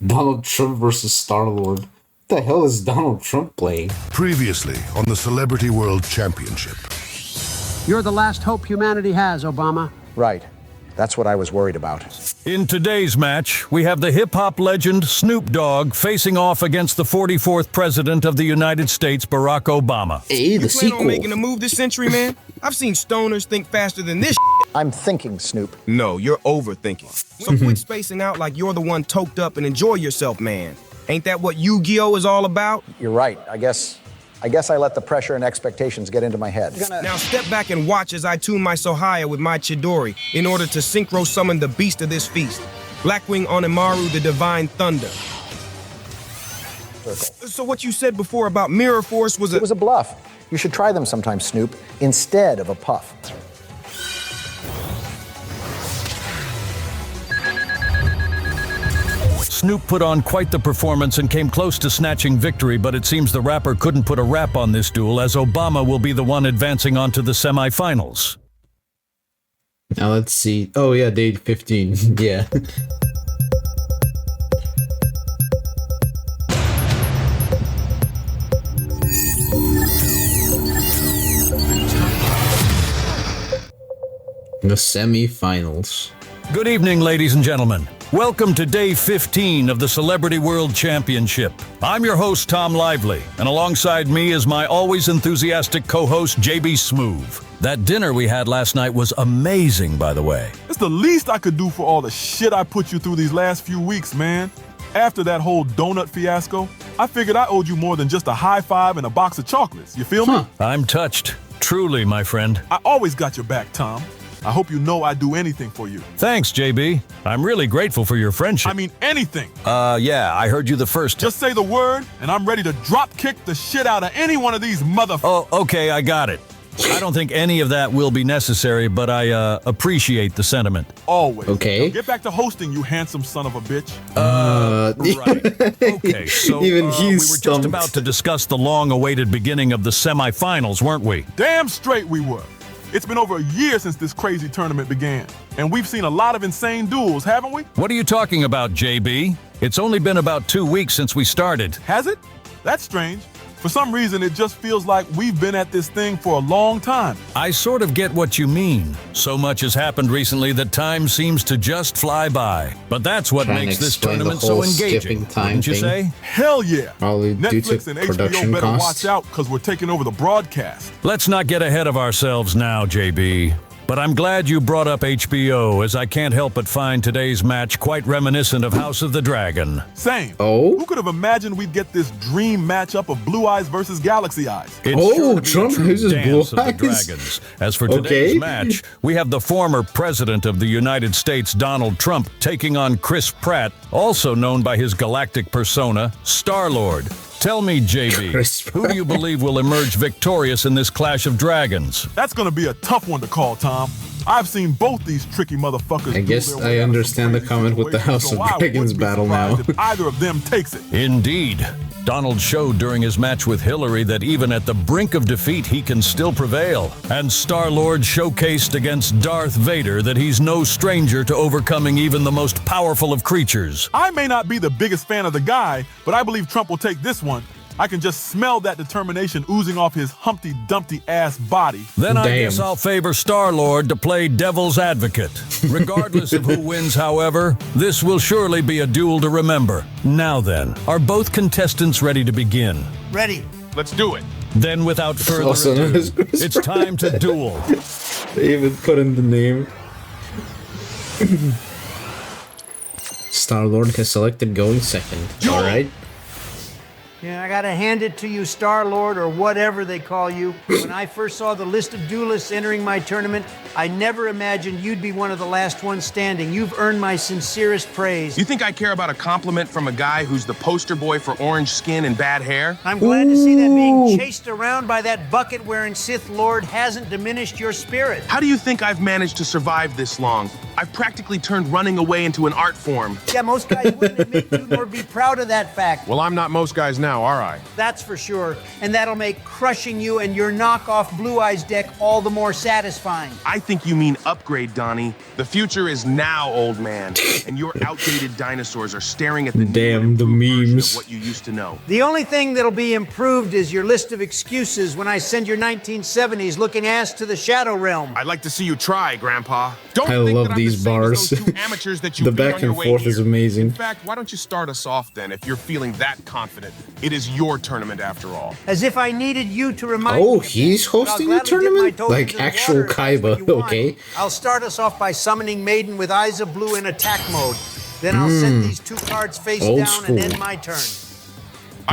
Donald Trump versus Star-Lord. What the hell is Donald Trump playing? Previously on the Celebrity World Championship. You're the last hope humanity has, Obama. Right. That's what I was worried about. In today's match, we have the hip-hop legend Snoop Dogg facing off against the 44th President of the United States, Barack Obama. Hey, the You plan sequel. on making a move this century, man? I've seen stoners think faster than this. I'm thinking, Snoop. No, you're overthinking. So quit spacing out like you're the one toked up and enjoy yourself, man. Ain't that what Yu-Gi-Oh is all about? You're right. I guess I let the pressure and expectations get into my head. Now step back and watch as I tune my Sohaya with my Chidori in order to synchro summon the beast of this feast. Blackwing Onimaru, the divine thunder. So what you said before about Mirror Force was It was a bluff. You should try them sometime, Snoop, instead of a puff. Snoop put on quite the performance and came close to snatching victory, but it seems the rapper couldn't put a wrap on this duel, as Obama will be the one advancing on to the semifinals. Now let's see. Oh yeah, day 15. Yeah. The semifinals. Good evening, ladies and gentlemen. Welcome to day 15 of the Celebrity World Championship. I'm your host, Tom Lively, and alongside me is my always enthusiastic co-host, JB Smoove. That dinner we had last night was amazing, by the way. It's the least I could do for all the shit I put you through these last few weeks, man. After that whole donut fiasco, I figured I owed you more than just a high five and a box of chocolates. You feel me? I'm touched. Truly, my friend. I always got your back, Tom. I hope you know I'd do anything for you. Thanks, JB. I'm really grateful for your friendship. I mean anything. Yeah, I heard you the first time. Just say the word, and I'm ready to drop kick the shit out of any one of these Oh, okay, I got it. I don't think any of that will be necessary, but I appreciate the sentiment. Always. Okay. Now get back to hosting, you handsome son of a bitch. Right. Okay, so Even we were he's just stumped. about to discuss the long-awaited beginning of the semifinals, weren't we? Damn straight we were. It's been over a year since this crazy tournament began, and we've seen a lot of insane duels, haven't we? What are you talking about, JB? It's only been about 2 weeks since we started. Has it? That's strange. For some reason, it just feels like we've been at this thing for a long time. I sort of get what you mean. So much has happened recently that time seems to just fly by. But that's what Trying to makes this explain the tournament so whole engaging, skipping time wouldn't you thing. say? Hell yeah! Probably due to Netflix and HBO production better costs. watch out because we're taking over the broadcast. Let's not get ahead of ourselves now, JB. But I'm glad you brought up HBO, as I can't help but find today's match quite reminiscent of House of the Dragon. Same. Oh? Who could have imagined we'd get this dream matchup of Blue Eyes versus Galaxy Eyes? It's Oh, sure to be a Trump true uses dance Blue of the Eyes. dragons. As for today's Okay. match, we have the former president of the United States, Donald Trump, taking on Chris Pratt, also known by his galactic persona, Star-Lord. Tell me, JB, Chris who do you believe will emerge victorious in this clash of dragons? That's gonna be a tough one to call, Tom. I've seen both these tricky motherfuckers. I do guess their I way out of understand some the crazy comment with the situations, House so of I Dragons wouldn't be battle surprised now. if either of them takes it. Indeed. Donald showed during his match with Hillary that even at the brink of defeat, he can still prevail. And Star-Lord showcased against Darth Vader that he's no stranger to overcoming even the most powerful of creatures. I may not be the biggest fan of the guy, but I believe Trump will take this one. I can just smell that determination oozing off his Humpty Dumpty ass body. Then I Damn. guess I'll favor Star-Lord to play devil's advocate. Regardless of who wins, however, this will surely be a duel to remember. Now then, are both contestants ready to begin? Ready. Let's do it. Then without further Also known ado, as Chris it's time to duel. They even put in the name. Star-Lord has selected going second. Alright. Yeah, I gotta hand it to you, Star-Lord, or whatever they call you. When I first saw the list of duelists entering my tournament, I never imagined you'd be one of the last ones standing. You've earned my sincerest praise. You think I care about a compliment from a guy who's the poster boy for orange skin and bad hair? I'm glad to see that being chased around by that bucket-wearing Sith Lord hasn't diminished your spirit. How do you think I've managed to survive this long? I've practically turned running away into an art form. Yeah, most guys wouldn't admit to nor be proud of that fact. Well, I'm not most guys now. now, are I? That's for sure. And that'll make crushing you and your knockoff Blue Eyes deck all the more satisfying. I think you mean upgrade, Donnie. The future is now, old man. And your outdated dinosaurs are staring at the new Damn, and the improved version memes. of what you used to know. The only thing that'll be improved is your list of excuses when I send your 1970s looking ass to the Shadow Realm. I'd like to see you try, Grandpa. Don't I think love that I'm these the same as bars. those two amateurs that you The beat back on your and way forth is here. amazing. In fact, why don't you start us off then if you're feeling that confident? It is your tournament after all. As if I needed you to remind Oh, me of he's that. But I'll hosting a gladly dip my tournament? toes Like into the actual water if that's what Kaiba, you want. okay. I'll start us off by summoning Maiden with Eyes of Blue in attack mode. Then I'll set these two cards face Old down school. and end my turn.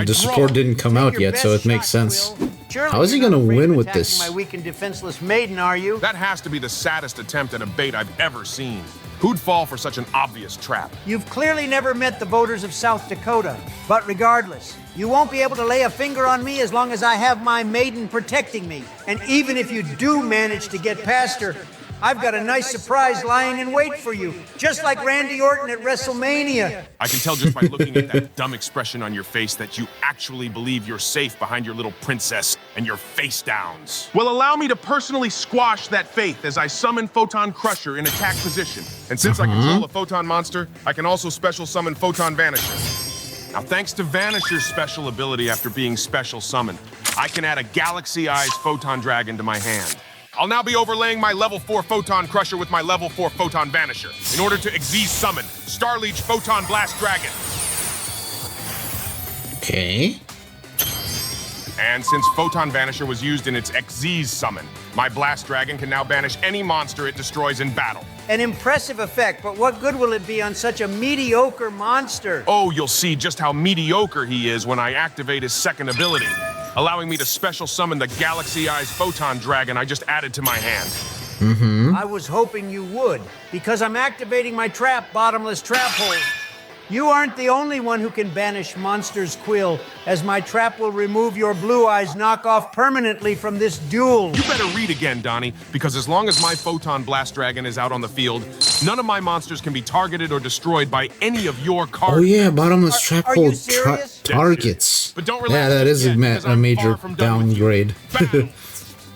The support didn't come Take out your yet, so best it makes shot, sense. Quill. Surely How is he you're not gonna afraid win of with attacking this? My weak and defenseless Maiden, are you? That has to be the saddest attempt at a bait I've ever seen. Who'd fall for such an obvious trap? You've clearly never met the voters of South Dakota. But regardless, you won't be able to lay a finger on me as long as I have my Maiden protecting me. And even if you do manage to get past her, I've got a nice surprise lying in wait for you, just like Randy Orton at WrestleMania. I can tell just by looking at that dumb expression on your face that you actually believe you're safe behind your little princess and your face downs. Well, allow me to personally squash that faith as I summon Photon Crusher in attack position. And since I control a Photon monster, I can also special summon Photon Vanisher. Now, thanks to Vanisher's special ability after being special summoned, I can add a Galaxy Eyes Photon Dragon to my hand. I'll now be overlaying my level 4 Photon Crusher with my level 4 Photon Vanisher in order to Xyz summon Starleech Photon Blast Dragon. Okay. And since Photon Vanisher was used in its Xyz summon, my Blast Dragon can now banish any monster it destroys in battle. An impressive effect, but what good will it be on such a mediocre monster? Oh, you'll see just how mediocre he is when I activate his second ability, allowing me to special summon the Galaxy Eyes Photon Dragon I just added to my hand. I was hoping you would, because I'm activating my trap, Bottomless Trap Hole. You aren't the only one who can banish monsters, Quill, as my trap will remove your Blue Eyes knockoff permanently from this duel. You better read again, Donnie, because as long as my Photon Blast Dragon is out on the field, none of my monsters can be targeted or destroyed by any of your cards. Oh yeah, bottomless trap are you hole serious? targets. But don't Yeah, relax that is yet, a, because I'm major far from done with you. downgrade. Battle!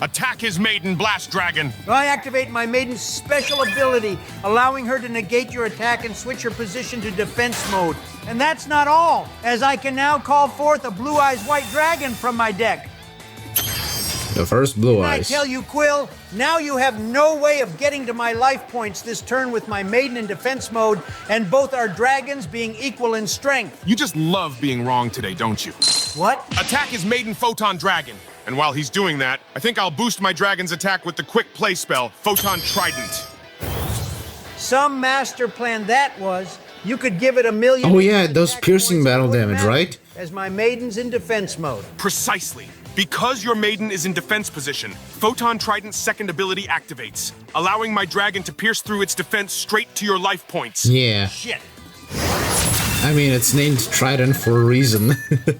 Attack his Maiden Blast Dragon! I activate my Maiden's special ability, allowing her to negate your attack and switch her position to defense mode. And that's not all, as I can now call forth a Blue Eyes White Dragon from my deck. The first Blue I Eyes. tell you, Quill, now you have no way of getting to my life points this turn with my Maiden in defense mode, and both our dragons being equal in strength. You just love being wrong today, don't you? What? Attack his Maiden Photon Dragon. And while he's doing that, I think I'll boost my dragon's attack with the quick play spell, Photon Trident. Some master plan that was. You could give it 1,000,000. Oh yeah, it does attack piercing points battle automatically, damage, right? As my Maiden's in defense mode. Precisely. Because your Maiden is in defense position, Photon Trident's second ability activates, allowing my dragon to pierce through its defense straight to your life points. Yeah. Shit. I mean, it's named Trident for a reason.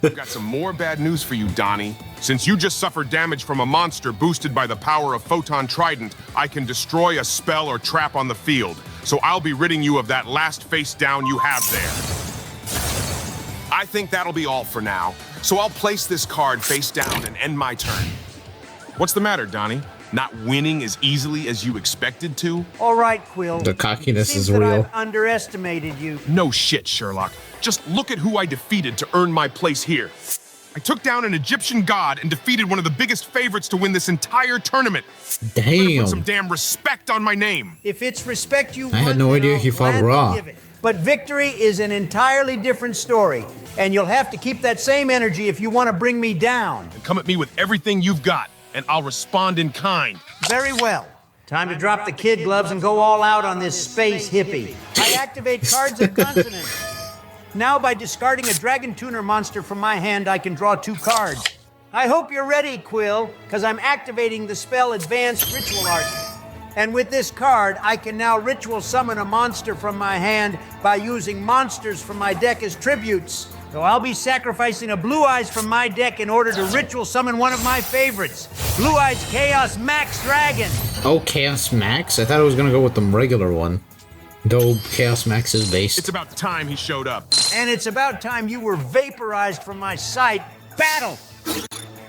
I've got some more bad news for you, Donnie. Since you just suffered damage from a monster boosted by the power of Photon Trident, I can destroy a spell or trap on the field. So I'll be ridding you of that last face down you have there. I think that'll be all for now. So I'll place this card face down and end my turn. What's the matter, Donnie? Not winning as easily as you expected to? All right, Quill. The cockiness Seems is that real. I've underestimated you. No shit, Sherlock. Just look at who I defeated to earn my place here. I took down an Egyptian god and defeated one of the biggest favorites to win this entire tournament. Put some Damn. damn respect on my name. If it's respect you I had want, no then idea I'll he fought gladly Ra. give it. But victory is an entirely different story, and you'll have to keep that same energy if you want to bring me down. Come at me with everything you've got, and I'll respond in kind. Very well. Time to drop the kid gloves and go all out on this space hippie. I activate cards of consonance. Now, by discarding a Dragon Tuner monster from my hand, I can draw 2 cards. I hope you're ready, Quill, because I'm activating the spell Advanced Ritual Art. And with this card, I can now ritual summon a monster from my hand by using monsters from my deck as tributes. So I'll be sacrificing a Blue Eyes from my deck in order to ritual summon one of my favorites, Blue Eyes Chaos Max Dragon. Oh, Chaos Max? I thought I was gonna go with the regular one. Though Chaos Max is based. It's about time he showed up. And it's about time you were vaporized from my sight. Battle!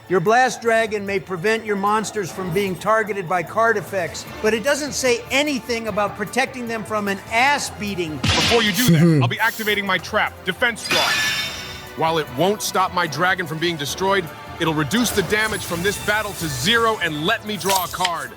Your Blast Dragon may prevent your monsters from being targeted by card effects, but it doesn't say anything about protecting them from an ass beating. Before you do that, I'll be activating my trap, Defense Draw. While it won't stop my dragon from being destroyed, it'll reduce the damage from this battle to 0 and let me draw a card.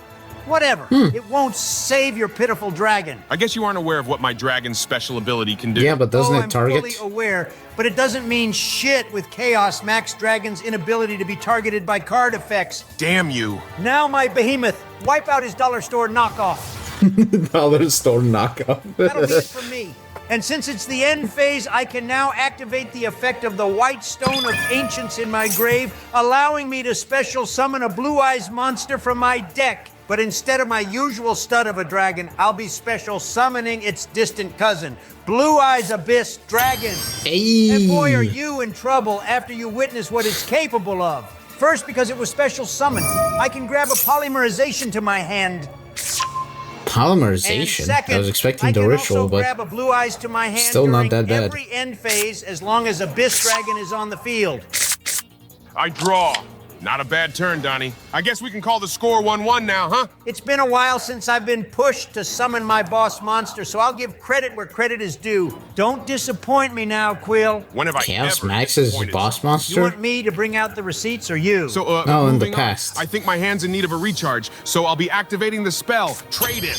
Whatever. It won't save your pitiful dragon. I guess you aren't aware of what my dragon's special ability can do. Yeah, but doesn't Oh, it target? I'm fully aware, but it doesn't mean shit with Chaos Max Dragon's inability to be targeted by card effects. Damn you. Now, my behemoth, wipe out his dollar store knockoff. Dollar store knockoff. That'll be it for me. And since it's the end phase, I can now activate the effect of the White Stone of Ancients in my grave, allowing me to special summon a Blue Eyes monster from my deck. But instead of my usual stud of a dragon, I'll be special summoning its distant cousin, Blue Eyes Abyss Dragon. Hey. And boy, are you in trouble after you witness what it's capable of. First, because it was special summoned, I can grab a polymerization to my hand. Polymerization? And second, I was expecting I the can ritual, also but grab a Blue Eyes to my hand still not during that bad. every end phase as long as Abyss Dragon is on the field. I draw. Not a bad turn, Donnie. I guess we can call the score 1-1 now, huh? It's been a while since I've been pushed to summon my boss monster, so I'll give credit where credit is due. Don't disappoint me now, Quill. When have I Chaos ever Max is disappointed boss someone? You monster? want me to bring out the receipts or you? So, No, in the moving on. past. I think my hand's in need of a recharge, so I'll be activating the spell, Trade In.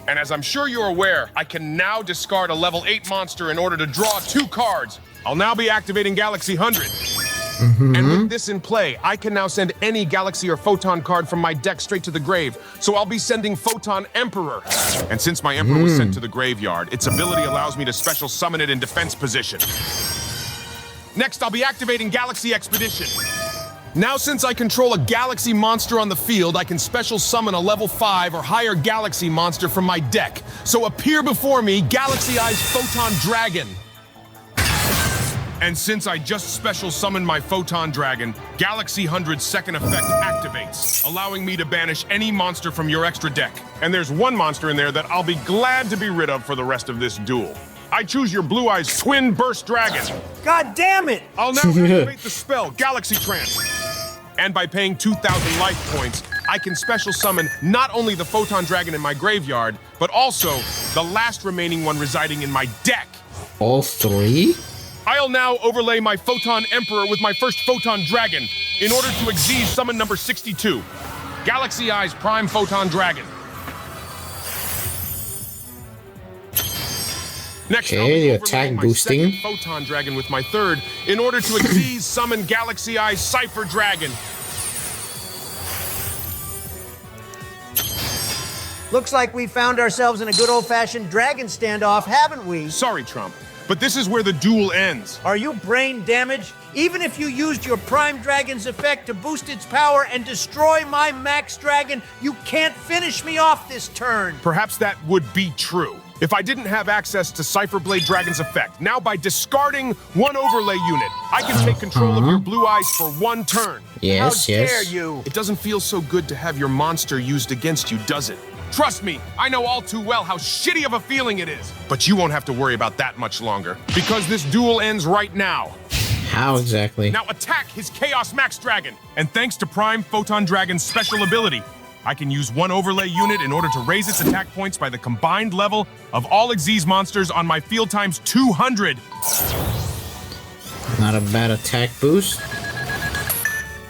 And as I'm sure you're aware, I can now discard a level 8 monster in order to draw 2 cards. I'll now be activating Galaxy 100. And with this in play, I can now send any Galaxy or Photon card from my deck straight to the grave. So I'll be sending Photon Emperor. And since my Emperor was sent to the graveyard, its ability allows me to special summon it in defense position. Next, I'll be activating Galaxy Expedition. Now, since I control a Galaxy monster on the field, I can special summon a level 5 or higher Galaxy monster from my deck. So appear before me, Galaxy Eyes Photon Dragon. And since I just special summoned my Photon Dragon, Galaxy 100's second effect activates, allowing me to banish any monster from your extra deck. And there's one monster in there that I'll be glad to be rid of for the rest of this duel. I choose your Blue Eyes Twin Burst Dragon. God damn it! I'll now activate the spell, Galaxy Trance. And by paying 2,000 life points, I can special summon not only the Photon Dragon in my graveyard, but also the last remaining one residing in my deck. All 3? I'll now overlay my Photon Emperor with my first Photon Dragon in order to exceed summon number 62, Galaxy Eyes Prime Photon Dragon. Next, I'll be attack overlaying my boosting. second Photon Dragon with my third in order to exceed summon Galaxy Eyes Cypher Dragon. Looks like we found ourselves in a good old-fashioned dragon standoff, haven't we? Sorry, Trump, but this is where the duel ends. Are you brain damaged? Even if you used your Prime Dragon's effect to boost its power and destroy my Max Dragon, you can't finish me off this turn. Perhaps that would be true if I didn't have access to Cypher Blade Dragon's effect. Now, by discarding one overlay unit, I can take control of your Blue Eyes for 1 turn. Yes, How yes. dare you? It doesn't feel so good to have your monster used against you, does it? Trust me, I know all too well how shitty of a feeling it is. But you won't have to worry about that much longer, because this duel ends right now. How exactly? Now attack his Chaos Max Dragon. And thanks to Prime Photon Dragon's special ability, I can use one overlay unit in order to raise its attack points by the combined level of all Xyz monsters on my field times 200. Not a bad attack boost.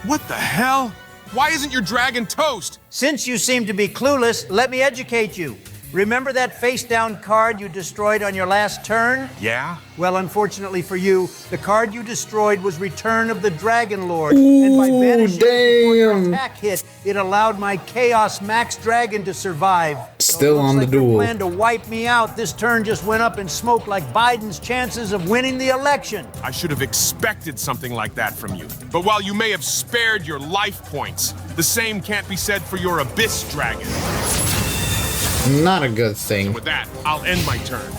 What the hell? Why isn't your dragon toast? Since you seem to be clueless, let me educate you. Remember that face-down card you destroyed on your last turn? Yeah? Well, unfortunately for you, the card you destroyed was Return of the Dragon Lord. And by banishing it before your damn. attack hit, it allowed my Chaos Max Dragon to survive. So Still it looks on the like your duel. plan to wipe me out this turn just went up in smoke like Biden's chances of winning the election. I should have expected something like that from you. But while you may have spared your life points, the same can't be said for your Abyss Dragon. Not a good thing. With that, I'll end my turn.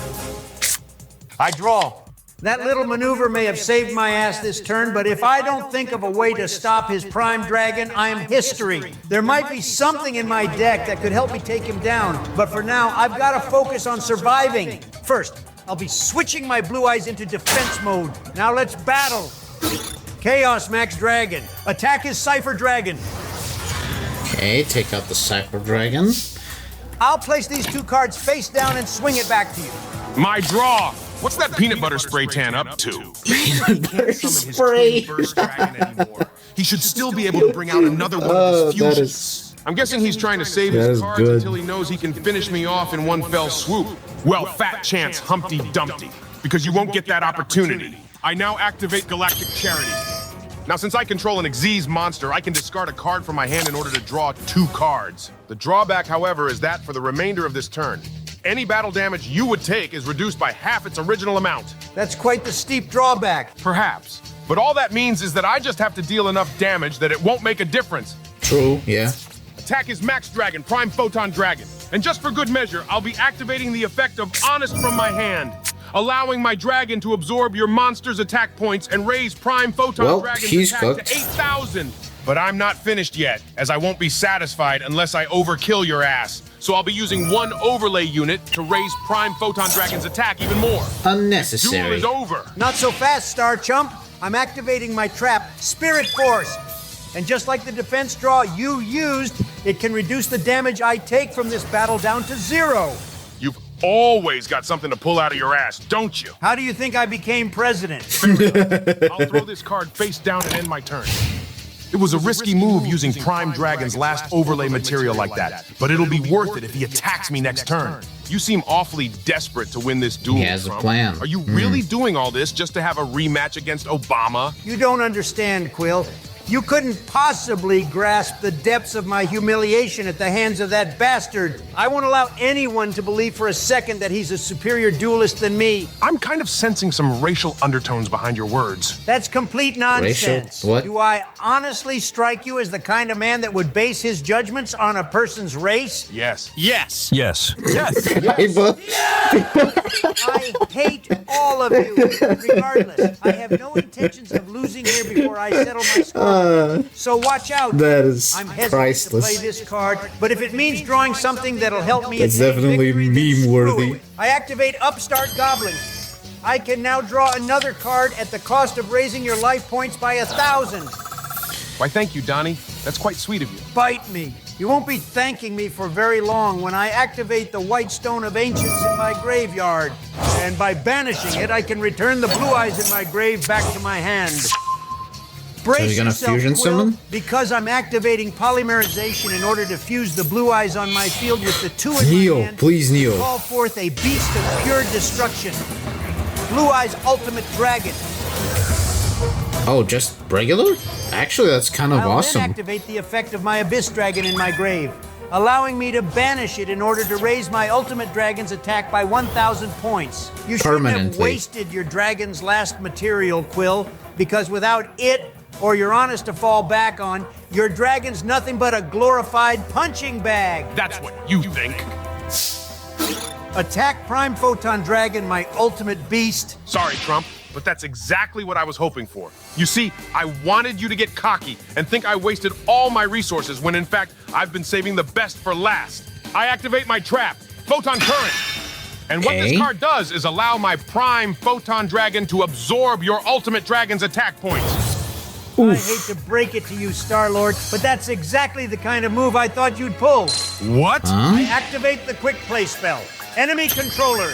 I draw. That little maneuver may have saved my ass this turn, but if I don't think of a way to stop his Prime Dragon, I am history. There might be something in my deck that could help me take him down, but for now, I've got to focus on surviving. First, I'll be switching my Blue Eyes into defense mode. Now let's battle. Chaos Max Dragon. Attack his Cypher Dragon. Okay, take out the Cypher Dragon. I'll place these 2 cards face down and swing it back to you. My draw! What's that peanut butter spray tan up to? Peanut butter spray. He should still be able to bring out another one of his fusions. I'm guessing he's trying to save his cards until he knows he can finish me off in one fell swoop. Well, fat chance, Humpty Dumpty, because you won't get that opportunity. I now activate Galactic Charity. Now, since I control an Xyz monster, I can discard a card from my hand in order to draw 2 cards. The drawback, however, is that for the remainder of this turn, any battle damage you would take is reduced by half its original amount. That's quite the steep drawback. Perhaps. But all that means is that I just have to deal enough damage that it won't make a difference. True, yeah. Attack is Max Dragon, Prime Photon Dragon. And just for good measure, I'll be activating the effect of Honest from my hand, allowing my dragon to absorb your monster's attack points and raise Prime Photon Dragon's attack to 8,000. But I'm not finished yet, as I won't be satisfied unless I overkill your ass. So I'll be using 1 overlay unit to raise Prime Photon Dragon's attack even more. Unnecessary. Duel is over. Not so fast, Star Chump. I'm activating my trap, Spirit Force. And just like the defense draw you used, it can reduce the damage I take from this battle down to 0. You've always got something to pull out of your ass, don't you? How do you think I became president? I'll throw this card face down and end my turn. It was a risky move using Prime Dragon's last overlay material like that, but it'll be worth it if he attacks me next turn. You seem awfully desperate to win this duel, He has Trump. a plan. Are you really doing all this just to have a rematch against Obama? You don't understand, Quill. You couldn't possibly grasp the depths of my humiliation at the hands of that bastard. I won't allow anyone to believe for a second that he's a superior duelist than me. I'm kind of sensing some racial undertones behind your words. That's complete nonsense. Racial? What? Do I honestly strike you as the kind of man that would base his judgments on a person's race? Yes. Yes. Yes. Hey, bud. I hate all of you. Regardless, I have no intentions of losing here before I settle my score. So watch out. That is I'm hesitant priceless. to play this card, but if it means drawing something that'll help me, That's attain definitely victory, then meme-worthy. screw it. I activate Upstart Goblin. I can now draw another card at the cost of raising your life points by 1,000. Why, thank you, Donnie. That's quite sweet of you. Bite me. You won't be thanking me for very long when I activate the White Stone of Ancients in my graveyard. And by banishing it, I can return the Blue Eyes in my grave back to my hand. Brace you're gonna yourself, fusion Quill, summon? because I'm activating Polymerization in order to fuse the Blue Eyes on my field with the 2 in Kneel, my hand. please kneel. Call forth a beast of pure destruction. Blue Eyes Ultimate Dragon. Oh, just regular? Actually, that's kind of I'll awesome. then activate the effect of my Abyss Dragon in my grave, allowing me to banish it in order to raise my Ultimate Dragon's attack by 1,000 points. You shouldn't have Permanently. wasted your dragon's last material, Quill, because without it, or your Honest to fall back on, your dragon's nothing but a glorified punching bag. That's what you think. Attack Prime Photon Dragon, my ultimate beast. Sorry, Trump, but that's exactly what I was hoping for. You see, I wanted you to get cocky and think I wasted all my resources when in fact I've been saving the best for last. I activate my trap, Photon Current. And what Okay. this card does is allow my Prime Photon Dragon to absorb your Ultimate Dragon's attack points. I hate to break it to you, Star-Lord, but that's exactly the kind of move I thought you'd pull. What? I activate the quick play spell. Enemy controller.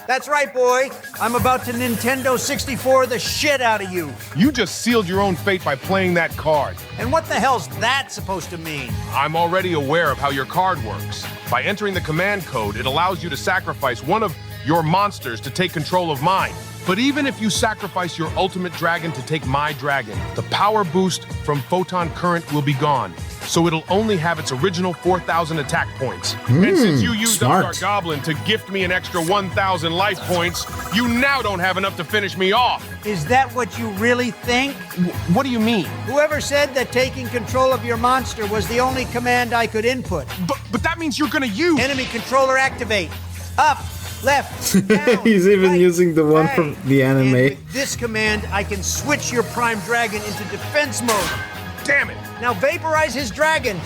That's right, boy. I'm about to Nintendo 64 the shit out of you. You just sealed your own fate by playing that card. And what the hell's that supposed to mean? I'm already aware of how your card works. By entering the command code, it allows you to sacrifice one of your monsters to take control of mine. But even if you sacrifice your ultimate dragon to take my dragon, the power boost from Photon Current will be gone. So it'll only have its original 4,000 attack points. And since you used smart. Upstart Goblin to gift me an extra 1,000 life points, you now don't have enough to finish me off. Is that what you really think? What do you mean? Whoever said that taking control of your monster was the only command I could input? But that means you're gonna use... Enemy controller activate. Up. left, down, He's even right, using the one bang. from the anime. And with this command, I can switch your Prime Dragon into defense mode. Damn it! Now vaporize his dragon.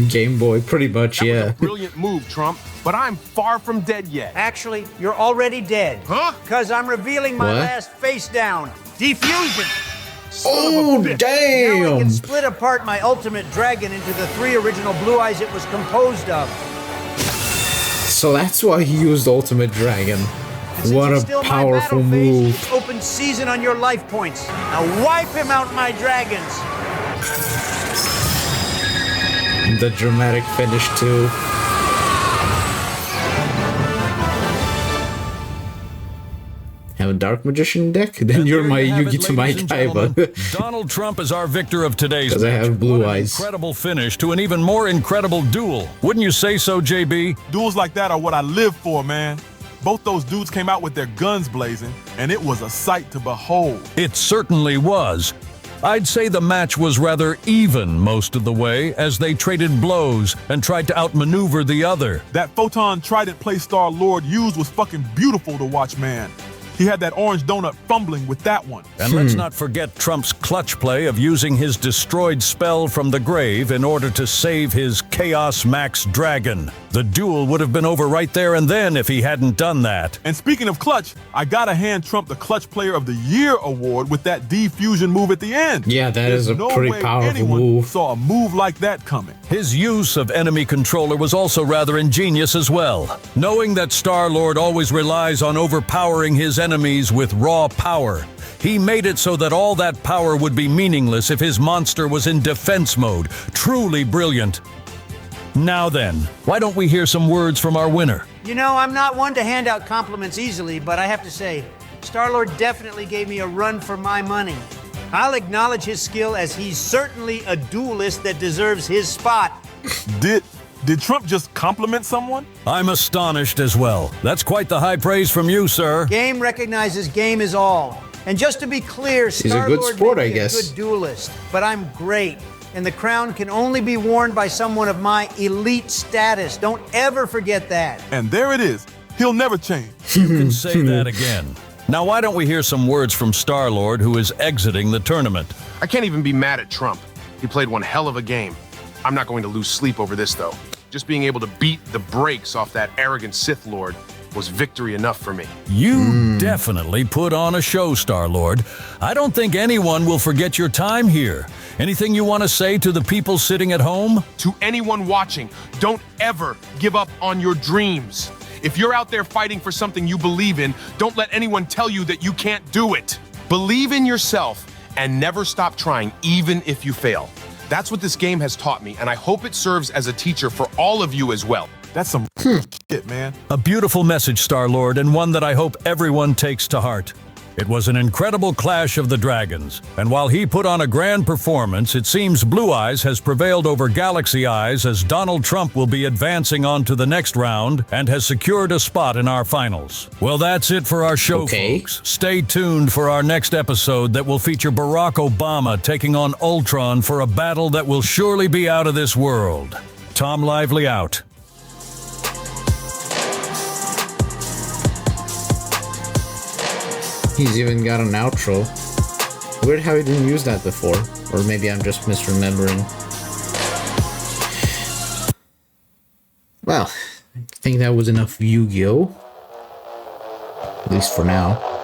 Game Boy, pretty much, That yeah. was a brilliant move, Trump, but I'm far from dead yet. Actually, you're already dead. Huh? Because I'm revealing my What? last face down. Defusion. Oh, Now I damn! can split apart my ultimate dragon into the 3 original Blue Eyes it was composed of. So that's why he used Ultimate Dragon. And since What he's a still my powerful battle phase, move. it's open season on your life points. Now wipe him out, my dragons. The dramatic finish, too. Have a Dark Magician deck? Then you're my Yugi to my Kaiba. Donald Trump is our victor of today's 'Cause I match. have blue What an eyes. incredible finish to an even more incredible duel. Wouldn't you say so, JB? Duels like that are what I live for, man. Both those dudes came out with their guns blazing, and it was a sight to behold. It certainly was. I'd say the match was rather even most of the way as they traded blows and tried to outmaneuver the other. That Photon Trident play Star Lord used was fucking beautiful to watch, man. He had that orange donut fumbling with that one. And let's not forget Trump's clutch play of using his destroyed spell from the grave in order to save his Chaos Max Dragon. The duel would have been over right there and then if he hadn't done that. And speaking of clutch, I gotta hand Trump the Clutch Player of the Year award with that defusion move at the end. Yeah, that There's is a no pretty way powerful anyone move. saw a move like that coming. His use of enemy controller was also rather ingenious as well. Knowing that Star-Lord always relies on overpowering his enemies with raw power, he made it so that all that power would be meaningless if his monster was in defense mode. Truly brilliant. Now then, why don't we hear some words from our winner? You know, I'm not one to hand out compliments easily, but I have to say, Star-Lord definitely gave me a run for my money. I'll acknowledge his skill as he's certainly a duelist that deserves his spot. Did Trump just compliment someone? I'm astonished as well. That's quite the high praise from you, sir. Game recognizes game is all. And just to be clear, a good Star-Lord sport, may I be guess. a good duelist, but I'm great. And the crown can only be worn by someone of my elite status. Don't ever forget that. And there it is. He'll never change. You can say that again. Now why don't we hear some words from Star-Lord, who is exiting the tournament? I can't even be mad at Trump. He played one hell of a game. I'm not going to lose sleep over this, though. Just being able to beat the brakes off that arrogant Sith Lord was victory enough for me. You definitely put on a show, Star-Lord. I don't think anyone will forget your time here. Anything you want to say to the people sitting at home? To anyone watching, don't ever give up on your dreams. If you're out there fighting for something you believe in, don't let anyone tell you that you can't do it. Believe in yourself and never stop trying, even if you fail. That's what this game has taught me, and I hope it serves as a teacher for all of you as well. That's some shit, man. A beautiful message, Star-Lord, and one that I hope everyone takes to heart. It was an incredible clash of the dragons, and while he put on a grand performance, it seems Blue Eyes has prevailed over Galaxy Eyes as Donald Trump will be advancing on to the next round and has secured a spot in our finals. Well, that's it for our show, folks. Stay tuned for our next episode that will feature Barack Obama taking on Ultron for a battle that will surely be out of this world. Tom Lively out. He's even got an outro. Weird how he didn't use that before. Or maybe I'm just misremembering. Well, I think that was enough Yu-Gi-Oh! At least for now.